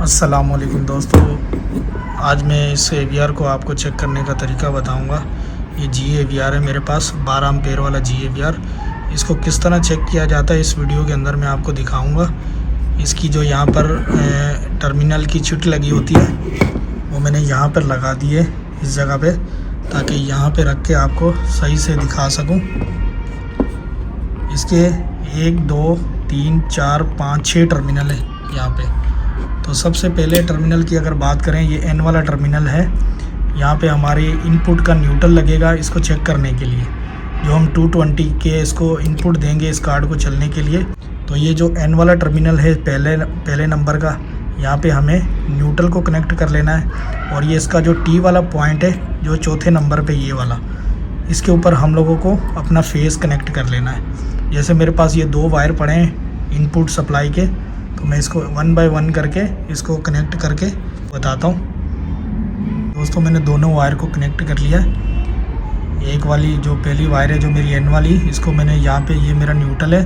अस्सलामुअलैकुम दोस्तों, आज मैं इस AVR को आपको चेक करने का तरीका बताऊंगा। ये GAVR है मेरे पास, 12 एम्पेयर वाला GAVR। इसको किस तरह चेक किया जाता है इस वीडियो के अंदर मैं आपको दिखाऊंगा। इसकी जो यहाँ पर टर्मिनल की चिट लगी होती है वो मैंने यहाँ पर लगा दी है इस जगह पे, ताकि यहाँ पे रख के आपको सही से दिखा सकूँ। इसके 1 2 3 4 5 6 टर्मिनल है यहाँ पे। तो सबसे पहले टर्मिनल की अगर बात करें, ये N वाला टर्मिनल है। यहाँ पे हमारे इनपुट का न्यूट्रल लगेगा इसको चेक करने के लिए। जो हम 220 के इसको इनपुट देंगे इस कार्ड को चलने के लिए, तो ये जो N वाला टर्मिनल है पहले नंबर का, यहाँ पे हमें न्यूट्रल को कनेक्ट कर लेना है। और ये इसका जो T वाला पॉइंट है जो चौथे नंबर पे ये वाला, इसके ऊपर हम लोगों को अपना फेस कनेक्ट कर लेना है। जैसे मेरे पास ये 2 वायर पड़े हैं इनपुट सप्लाई के, तो मैं इसको 1 बाय 1 करके इसको कनेक्ट करके बताता हूँ। दोस्तों, मैंने दोनों वायर को कनेक्ट कर लिया है। एक वाली जो पहली वायर है जो मेरी N वाली, इसको मैंने यहाँ पे, ये मेरा न्यूट्रल है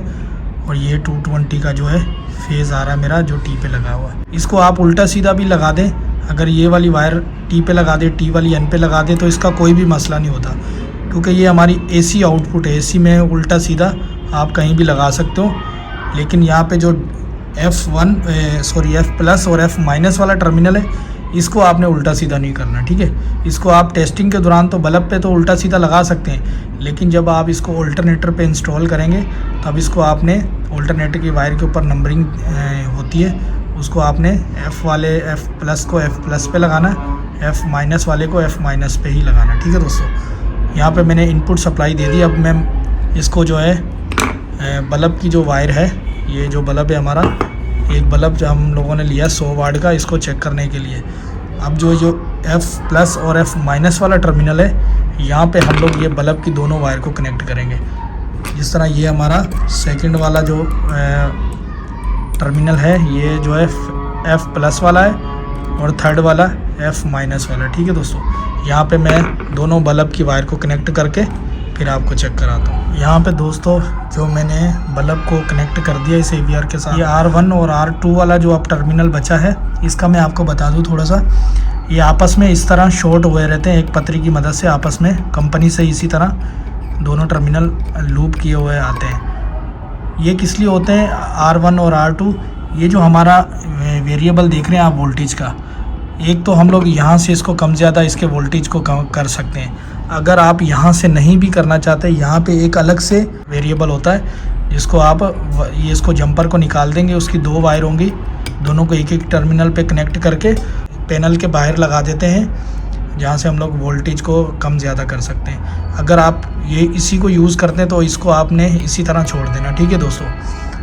और ये 220 का जो है फेज़ आ रहा है मेरा जो T पे लगा हुआ है। इसको आप उल्टा सीधा भी लगा दें। अगर ये वाली वायर T पे लगा दे, T वाली N पे लगा दे, तो इसका कोई भी मसला नहीं होता, क्योंकि ये हमारी AC आउटपुट है। AC में उल्टा सीधा आप कहीं भी लगा सकते हो। लेकिन यहाँ पे जो F प्लस और F माइनस वाला टर्मिनल है, इसको आपने उल्टा सीधा नहीं करना, ठीक है। इसको आप टेस्टिंग के दौरान तो बल्ब पे तो उल्टा सीधा लगा सकते हैं, लेकिन जब आप इसको अल्टरनेटर पे इंस्टॉल करेंगे तब इसको आपने अल्टरनेटर की वायर के ऊपर नंबरिंग होती है, उसको आपने F प्लस को F प्लस पे लगाना, F माइनस वाले को F माइनस पे ही लगाना, ठीक है दोस्तों। यहाँ पे मैंने इनपुट सप्लाई दे दी। अब मैं इसको जो है बल्ब की जो वायर है, ये जो बल्ब है हमारा, एक बल्ब जो हम लोगों ने लिया 100 वाट का, इसको चेक करने के लिए। अब जो F प्लस और F माइनस वाला टर्मिनल है, यहाँ पे हम लोग ये बल्ब की दोनों वायर को कनेक्ट करेंगे। जिस तरह ये हमारा सेकंड वाला जो टर्मिनल है, ये जो है F प्लस वाला है और थर्ड वाला F माइनस वाला, ठीक है दोस्तों। यहाँ पे मैं दोनों बल्ब की वायर को कनेक्ट करके फिर आपको चेक कराता हूँ। यहाँ पे दोस्तों जो मैंने बल्ब को कनेक्ट कर दिया इस AVR के साथ, ये R1 और R2 वाला जो अब टर्मिनल बचा है, इसका मैं आपको बता दूँ थोड़ा सा। ये आपस में इस तरह शॉर्ट हुए रहते हैं एक पतरी की मदद से, आपस में कंपनी से इसी तरह दोनों टर्मिनल लूप किए हुए आते हैं। ये किस लिए होते हैं R1 और R2? ये जो हमारा वेरिएबल देख रहे हैं आप वोल्टेज का, एक तो हम लोग यहाँ से इसको कम ज़्यादा इसके वोल्टेज को कम कर सकते हैं। अगर आप यहाँ से नहीं भी करना चाहते, यहाँ पे एक अलग से वेरिएबल होता है जिसको आप ये इसको जंपर को निकाल देंगे, उसकी 2 वायर होंगी, दोनों को एक टर्मिनल पे कनेक्ट करके पैनल के बाहर लगा देते हैं, जहाँ से हम लोग वोल्टेज को कम ज़्यादा कर सकते हैं। अगर आप ये इसी को यूज़ करते हैं तो इसको आपने इसी तरह छोड़ देना, ठीक है दोस्तों।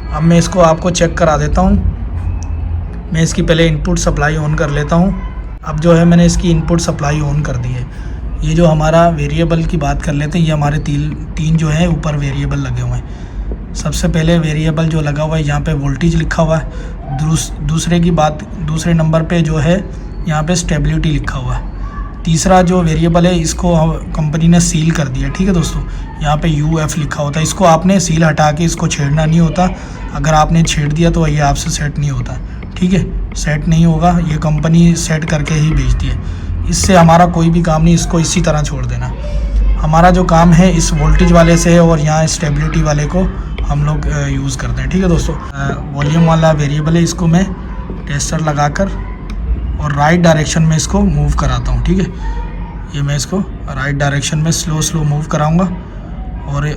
अब मैं इसको आपको चेक करा देता हूँ। मैं इसकी पहले इनपुट सप्लाई ऑन कर लेता हूँ। अब जो है मैंने इसकी इनपुट सप्लाई ऑन कर दी है। ये जो हमारा वेरिएबल की बात कर लेते हैं, ये हमारे तीन जो है ऊपर वेरिएबल लगे हुए हैं। सबसे पहले वेरिएबल जो लगा हुआ है यहाँ पे वोल्टेज लिखा हुआ है। दूसरे नंबर पे जो है यहाँ पे स्टेबिलिटी लिखा हुआ है। तीसरा जो वेरिएबल है इसको कंपनी ने सील कर दिया, ठीक है दोस्तों। यहाँ पे UF लिखा होता है, इसको आपने सील हटा के इसको छेड़ना नहीं होता। अगर आपने छेड़ दिया तो ये आपसे सेट नहीं होता, ठीक है, सेट नहीं होगा। ये कंपनी सेट करके ही भेजती है। इससे हमारा कोई भी काम नहीं, इसको इसी तरह छोड़ देना। हमारा जो काम है इस वोल्टेज वाले से है और यहाँ स्टेबिलिटी वाले को हम लोग यूज़ करते हैं, ठीक है दोस्तों। वॉल्यूम वाला वेरिएबल है, इसको मैं टेस्टर लगाकर और राइट डायरेक्शन में इसको मूव कराता हूँ, ठीक है। ये मैं इसको राइट डायरेक्शन में स्लो मूव कराऊँगा और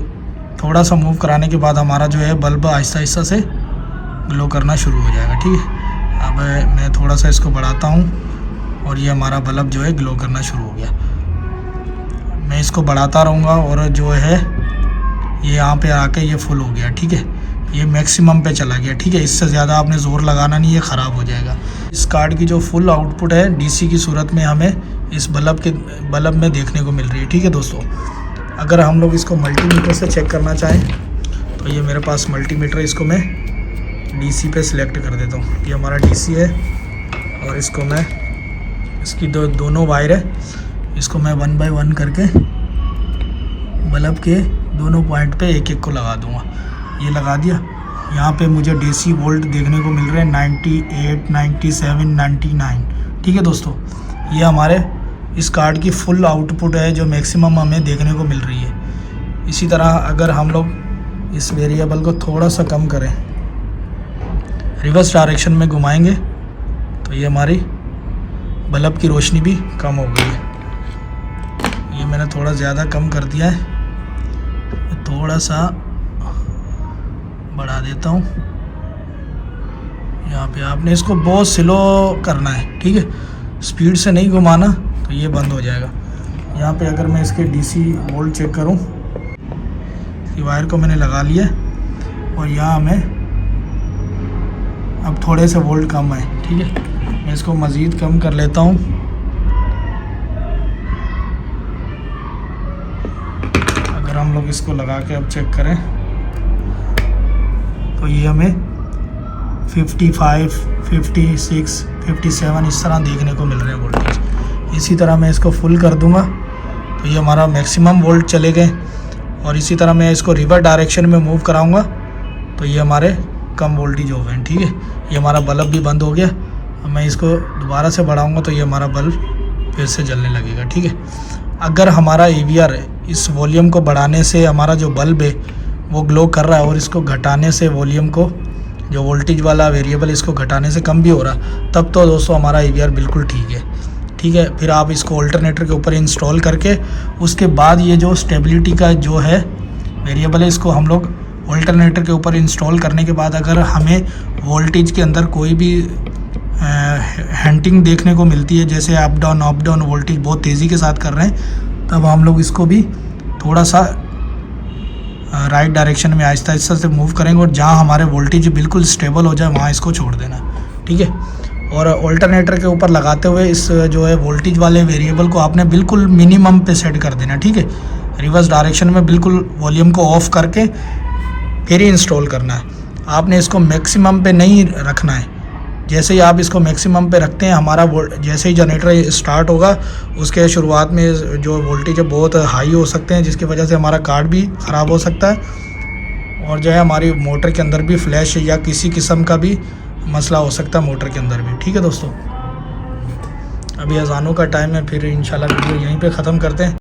थोड़ा सा मूव कराने के बाद हमारा जो है बल्ब आहिस्ता आहिस्ता से ग्लो करना शुरू हो जाएगा, ठीक है। अब मैं थोड़ा सा इसको बढ़ाता हूँ और ये हमारा बल्ब जो है ग्लो करना शुरू हो गया। मैं इसको बढ़ाता रहूँगा और जो है ये यहाँ पे आके ये फुल हो गया, ठीक है। ये मैक्सिमम पे चला गया, ठीक है। इससे ज़्यादा आपने ज़ोर लगाना नहीं, ये ख़राब हो जाएगा। इस कार्ड की जो फुल आउटपुट है DC की सूरत में हमें इस बल्ब में देखने को मिल रही है, ठीक है दोस्तों। अगर हम लोग इसको मल्टीमीटर से चेक करना चाहें तो ये मेरे पास मल्टीमीटर, इसको मैं DC पे सिलेक्ट कर देता हूँ। ये हमारा DC है और इसको मैं इसकी दोनों वायर है, इसको मैं 1 बाय 1 करके बल्ब के दोनों पॉइंट पे एक को लगा दूंगा। ये लगा दिया। यहाँ पे मुझे DC वोल्ट देखने को मिल रहे हैं 98, 97, 99। ठीक है दोस्तों, ये हमारे इस कार्ड की फुल आउटपुट है जो मैक्सिमम हमें देखने को मिल रही है। इसी तरह अगर हम लोग इस वेरिएबल को थोड़ा सा कम करें, रिवर्स डायरेक्शन में घुमाएंगे, तो ये हमारी बल्ब की रोशनी भी कम हो गई है। ये मैंने थोड़ा ज़्यादा कम कर दिया है, थोड़ा सा बढ़ा देता हूँ। यहाँ पे आपने इसको बहुत स्लो करना है, ठीक है, स्पीड से नहीं घुमाना, तो ये बंद हो जाएगा। यहाँ पे अगर मैं इसके DC वोल्ट चेक करूँ, इसकी वायर को मैंने लगा लिया और यहाँ में अब थोड़े से वोल्ट कम है। ठीक है, मैं इसको मज़ीद कम कर लेता हूँ। अगर हम लोग इसको लगा के अब चेक करें तो ये हमें 55, 56, 57 इस तरह देखने को मिल रहे हैं वोल्टेज। इसी तरह मैं इसको फुल कर दूंगा तो ये हमारा मैक्सिमम वोल्ट चले गए। और इसी तरह मैं इसको रिवर्स डायरेक्शन में मूव कराऊंगा तो ये हमारे कम वोल्टेज हो गए। ठीक है, ये हमारा बल्ब भी बंद हो गया। अब मैं इसको दोबारा से बढ़ाऊंगा तो ये हमारा बल्ब फिर से जलने लगेगा। ठीक है, अगर हमारा AVR इस वॉल्यूम को बढ़ाने से हमारा जो बल्ब है वो ग्लो कर रहा है और इसको घटाने से वॉल्यूम को, जो वोल्टेज वाला वेरिएबल इसको घटाने से कम भी हो रहा, तब तो दोस्तों हमारा AVR बिल्कुल ठीक है। ठीक है, फिर आप इसको ऑल्टरनेटर के ऊपर इंस्टॉल करके उसके बाद ये जो स्टेबिलिटी का जो है वेरिएबल है, इसको हम लोग ऑल्टरनेटर के ऊपर इंस्टॉल करने के बाद अगर हमें वोल्टेज के अंदर कोई भी हैंटिंग देखने को मिलती है, जैसे अप डाउन वोल्टेज बहुत तेज़ी के साथ कर रहे हैं, तब हम लोग इसको भी थोड़ा सा राइट डायरेक्शन में आहिस्ता आहिस्ता से मूव करेंगे और जहाँ हमारे वोल्टेज बिल्कुल स्टेबल हो जाए वहाँ इसको छोड़ देना। ठीक है, और ऑल्टरनेटर के ऊपर लगाते हुए इस जो है वोल्टेज वाले वेरिएबल को आपने बिल्कुल मिनिमम पे सेट कर देना। ठीक है, रिवर्स डायरेक्शन में बिल्कुल वॉल्यूम को ऑफ करके फिर ही इंस्टॉल करना है। आपने इसको मैक्सिमम पे नहीं रखना है। जैसे ही आप इसको मैक्सिमम पे रखते हैं, हमारा जैसे ही जनरेटर स्टार्ट होगा उसके शुरुआत में जो वोल्टेज है बहुत हाई हो सकते हैं, जिसकी वजह से हमारा कार्ड भी ख़राब हो सकता है और जो है हमारी मोटर के अंदर भी फ्लैश या किसी किस्म का भी मसला हो सकता है मोटर के अंदर भी। ठीक है दोस्तों, अभी अज़ानों का टाइम है, फिर इंशाल्लाह वीडियो यहीं पे ख़त्म करते हैं।